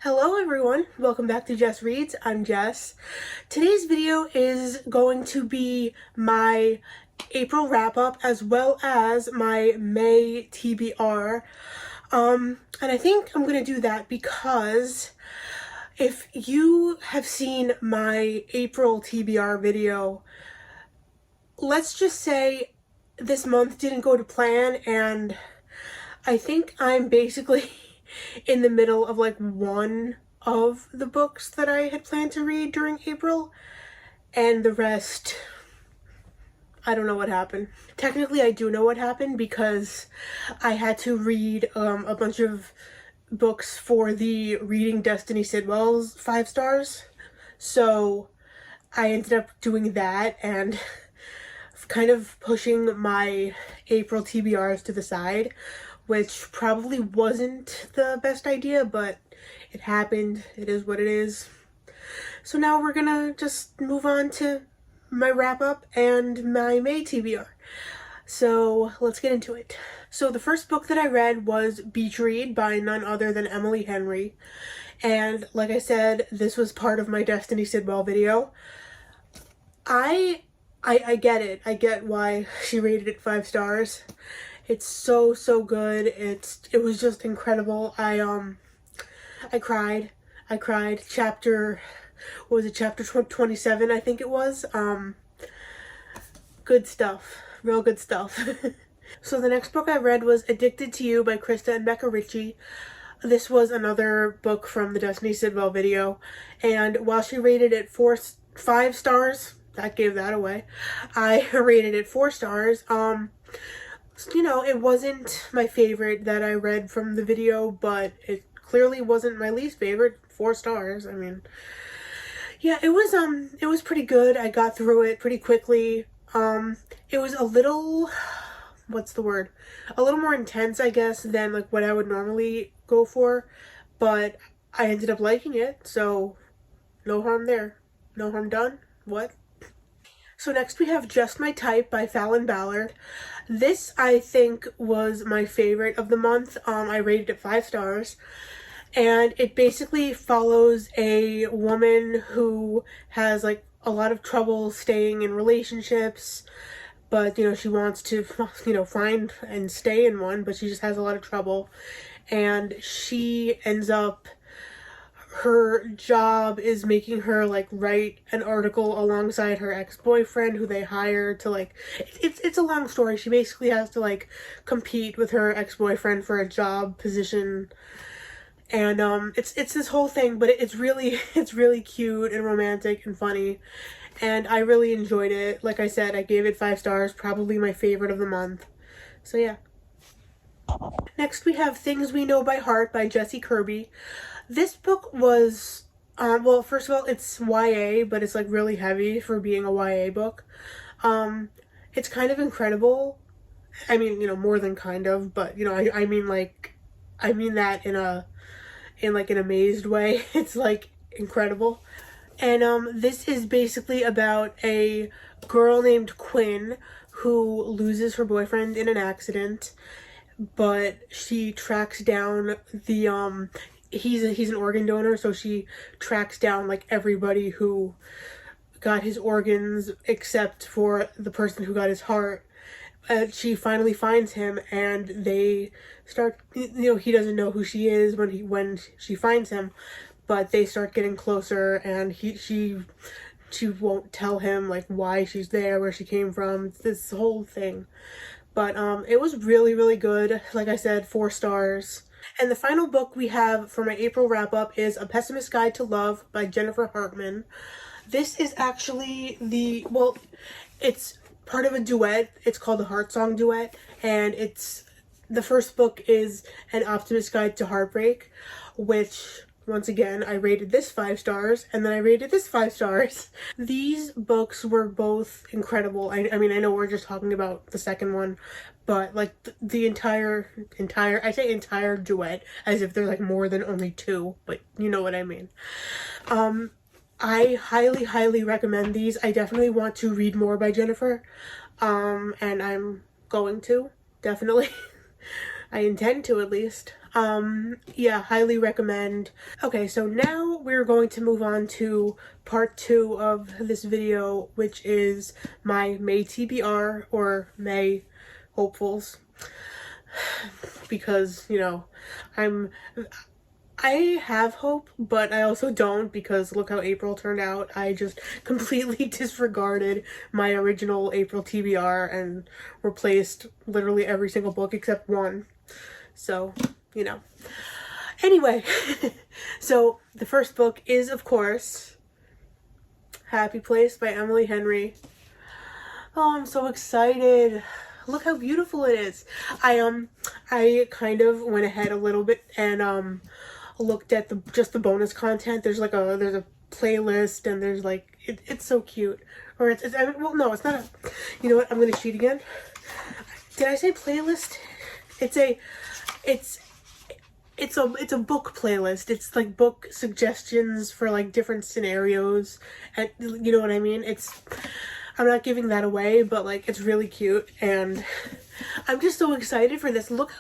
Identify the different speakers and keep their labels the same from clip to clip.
Speaker 1: Hello everyone, welcome back to Jess Reads. I'm Jess. Today's video is going to be my April wrap-up as well as my May TBR. And I think I'm going to do that because if you have seen my April TBR video, let's just say this month didn't go to plan, and I think I'm basically in the middle of like one of the books that I had planned to read during April, and the rest, I don't know what happened. Technically, I do know what happened because I had to read a bunch of books for the Reading Destiny Sidwell's 5 stars. So I ended up doing that and kind of pushing my April TBRs to the side, which probably wasn't the best idea, but it happened. It is what it is. So now we're gonna just move on to my wrap-up and my May TBR. So let's get into it. So the first book that I read was Beach Read by none other than Emily Henry. And like I said, this was part of my Destiny Sidwell video. I get it. I get why she rated it 5 stars. It's so good. It was just incredible. I cried. Chapter, what was it, chapter 27, I think it was. Good stuff. Real good stuff. So the next book I read was Addicted to You by Krista and Becca Ritchie. This was another book from the Destiny Sidwell video, and while she rated it 5 stars, that gave that away, I rated it 4 stars. You know, it wasn't my favorite that I read from the video, but it clearly wasn't my least favorite. 4 stars. I mean, yeah, it was pretty good. I got through it pretty quickly. It was a little, what's the word? A little more intense, I guess, than like what I would normally go for, but I ended up liking it, so no harm there. No harm done. What? So next we have Just My Type by Fallon Ballard. This, I think, was my favorite of the month. I rated it 5 stars. And it basically follows a woman who has like a lot of trouble staying in relationships, but you know, she wants to, you know, find and stay in one, but she just has a lot of trouble. And she ends up, her job is making her like write an article alongside her ex-boyfriend who they hire to like, it's a long story. She basically has to like compete with her ex-boyfriend for a job position, and it's this whole thing, but it's really cute and romantic and funny, and I really enjoyed it. Like I said, I gave it 5 stars, probably my favorite of the month. So yeah. Next we have Things We Know by Heart by Jessie Kirby. This book was, well, first of all, it's YA, but it's like really heavy for being a YA book. It's kind of incredible. I mean, you know, more than kind of, but you know, I mean like, I mean that in like an amazed way. It's like incredible. And this is basically about a girl named Quinn who loses her boyfriend in an accident, but she tracks down the he's an organ donor, so she tracks down like everybody who got his organs except for the person who got his heart. She finally finds him, and they start, you know, he doesn't know who she is when she finds him, but they start getting closer, and she won't tell him like why she's there, where she came from. It's this whole thing. But it was really good. Like I said, 4 stars. And the final book we have for my April wrap-up is A Pessimist's Guide to Love by Jennifer Hartman. This is actually well, it's part of a duet. It's called the Heart Song Duet, and the first book is An Optimist's Guide to Heartbreak, which, once again, I rated this 5 stars, and then I rated this 5 stars. These books were both incredible. I mean, I know we're just talking about the second one, but like the entire, I say entire duet as if there's like more than only 2, but you know what I mean. I highly recommend these. I definitely want to read more by Jennifer, and I'm going to, definitely. I intend to, at least. Yeah, highly recommend. Okay, so now we're going to move on to part 2 of this video, which is my May TBR, or May hopefuls, because, you know, I have hope, but I also don't, because look how April turned out. I just completely disregarded my original April TBR and replaced literally every single book except one. So, you know. Anyway, so the first book is, of course, Happy Place by Emily Henry. Oh, I'm so excited. Look how beautiful it is. I kind of went ahead a little bit and looked at just the bonus content. There's a playlist, and there's like it's so cute. Or it's I mean, well, no, it's not a, you know what? I'm gonna cheat again. Did I say playlist? It's a book playlist. It's like book suggestions for like different scenarios, and you know what I mean? I'm not giving that away, but like it's really cute, and I'm just so excited for this. Look,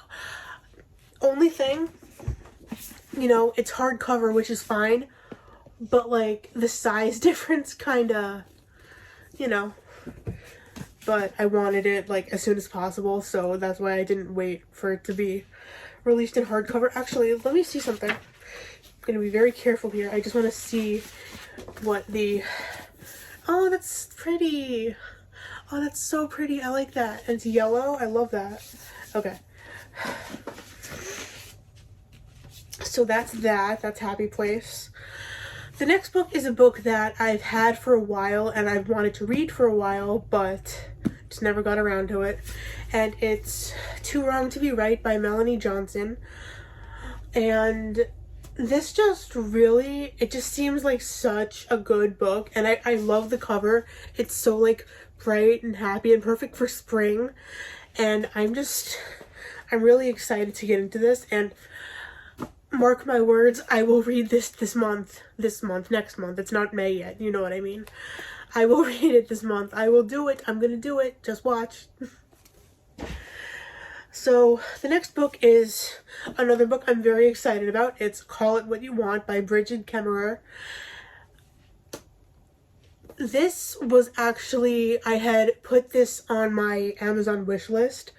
Speaker 1: only thing, you know, it's hardcover, which is fine, but like the size difference kinda, you know, but I wanted it like as soon as possible, so that's why I didn't wait for it to be released in hardcover. Actually, let me see something. I'm gonna be very careful here. I just want to see what the, oh, that's pretty. Oh, that's so pretty. I like that. And it's yellow. I love that. Okay. So that's that. That's Happy Place. The next book is a book that I've had for a while and I've wanted to read for a while, but just never got around to it. And it's Too Wrong to Be Right by Melanie Johnson. And this just really, it just seems like such a good book, and I love the cover. It's so like bright and happy and perfect for spring, and I'm really excited to get into this, and mark my words, I will read this next month. It's not May yet, you know what I mean. I will read it this month. I will do it. I'm gonna do it. Just watch. So the next book is another book I'm very excited about. It's Call It What You Want by Bridget Kemmerer. This was actually, I had put this on my Amazon wish list.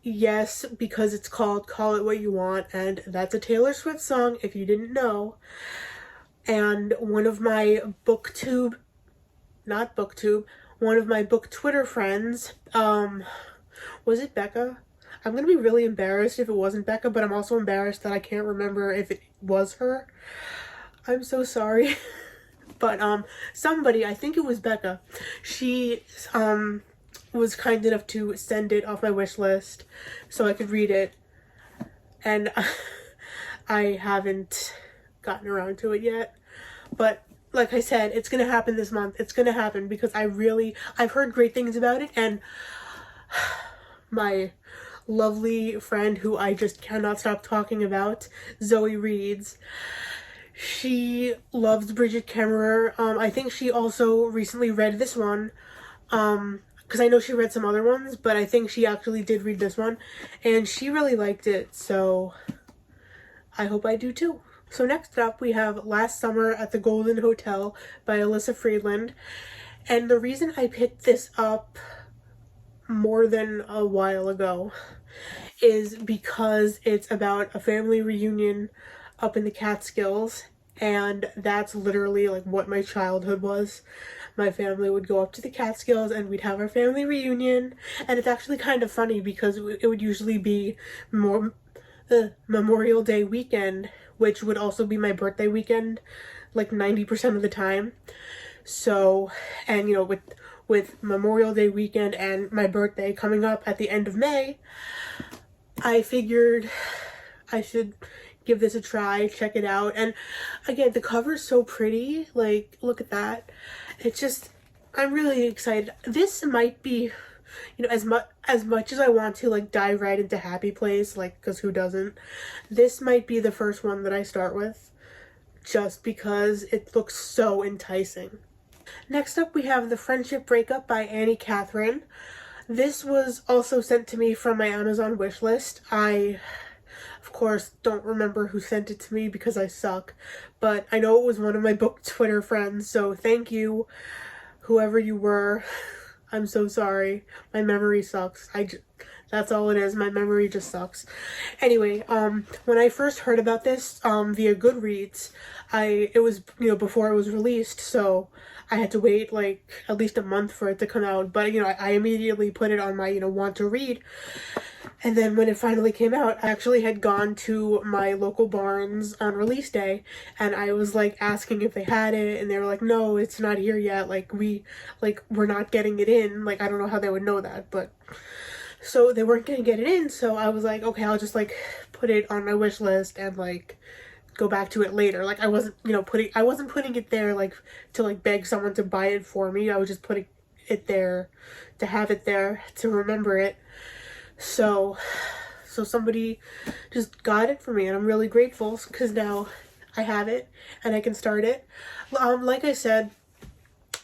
Speaker 1: Yes, because it's called Call It What You Want, and that's a Taylor Swift song, if you didn't know. And one of my one of my book Twitter friends, was it Becca? I'm gonna be really embarrassed if it wasn't Becca, but I'm also embarrassed that I can't remember if it was her. I'm so sorry. But somebody, I think it was Becca, she was kind enough to send it off my wish list so I could read it, and I haven't gotten around to it yet. But like I said, it's gonna happen this month. It's gonna happen because I've heard great things about it, and my lovely friend who I just cannot stop talking about, Zoe Reeds, she loves Bridget Kemmerer. I think she also recently read this one, because I know she read some other ones, but I think she actually did read this one, and she really liked it, so I hope I do too. So next up we have Last Summer at the Golden Hotel by Alyssa Friedland, and the reason I picked this up more than a while ago is because it's about a family reunion up in the Catskills, and that's literally like what my childhood was. My family would go up to the Catskills and we'd have our family reunion, and it's actually kind of funny because it would usually be Memorial Day weekend, which would also be my birthday weekend like 90% of the time. So, and you know, with Memorial Day weekend and my birthday coming up at the end of May, I figured I should give this a try, check it out. And again, the cover's so pretty. Like, look at that. It's just, I'm really excited. This might be, you know, as much as I want to like dive right into Happy Place, like, because who doesn't, this might be the first one that I start with, just because it looks so enticing. Next up we have The Friendship Breakup by Annie Catherine. This was also sent to me from my Amazon wish list. I Of course, don't remember who sent it to me because I suck, but I know it was one of my book Twitter friends, so thank you, whoever you were. I'm so sorry. My memory sucks. That's all it is. My memory just sucks. Anyway, when I first heard about this, via Goodreads, it was, before it was released, so I had to wait, like, at least a month for it to come out, but, I immediately put it on my, want to read, and then when it finally came out, I actually had gone to my local Barnes on release day, and I was, like, asking if they had it, and they were like, no, it's not here yet, we're not getting it in, I don't know how they would know that, but, so they weren't gonna get it in, so I was like, okay, I'll just, put it on my wish list and, go back to it later. I wasn't, I wasn't putting it there, to, beg someone to buy it for me. I was just putting it there to have it there, to remember it. So somebody just got it for me, and I'm really grateful, because now I have it, and I can start it. Like I said,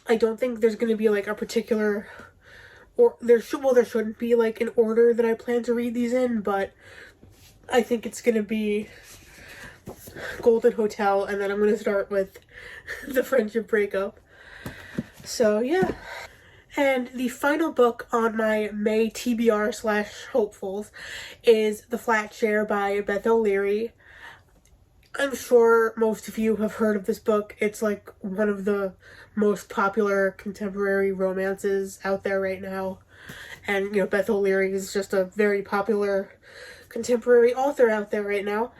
Speaker 1: I don't think there's gonna be, a particular, or there shouldn't be, an order that I plan to read these in, but I think it's gonna be Golden Hotel, and then I'm gonna start with the friendship breakup. So yeah. And the final book on my May TBR/hopefuls is The Flat Share by Beth O'Leary. I'm sure most of you have heard of this book. It's one of the most popular contemporary romances out there right now. And, Beth O'Leary is just a very popular contemporary author out there right now.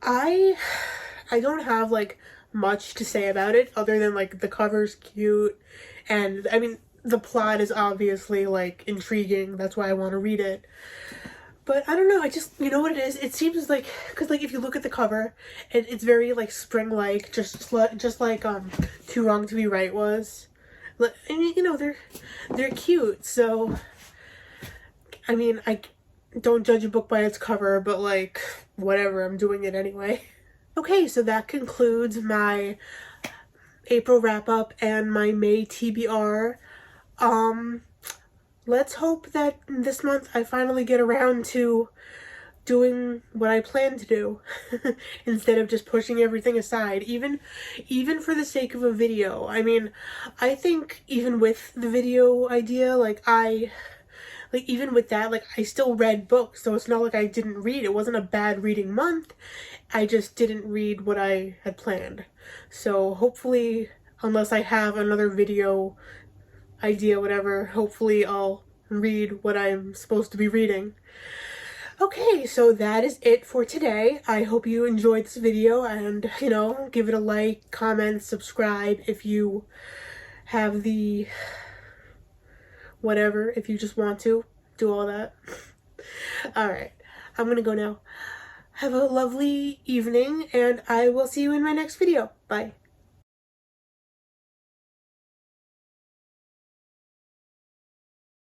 Speaker 1: I don't have, much to say about it, other than, the cover's cute, and, I mean, the plot is obviously, intriguing, that's why I want to read it. But, I don't know, I just, you know what it is? It seems because, if you look at the cover, it's very, spring-like, just like, Too Wrong to Be Right was. I mean, they're cute, so, I mean, I don't judge a book by its cover, but, whatever, I'm doing it anyway. Okay, so that concludes my April wrap-up and my May TBR. Let's hope that this month I finally get around to doing what I plan to do instead of just pushing everything aside, even for the sake of a video. I mean, I think even with the video idea, even with that, I still read books, so it's not like I didn't read. It wasn't a bad reading month. I just didn't read what I had planned. So hopefully, unless I have another video idea, whatever, hopefully I'll read what I'm supposed to be reading. Okay, so that is it for today. I hope you enjoyed this video, and, give it a like, comment, subscribe if you have the whatever, if you just want to do all that. Alright, I'm gonna go now. Have a lovely evening, and I will see you in my next video. Bye.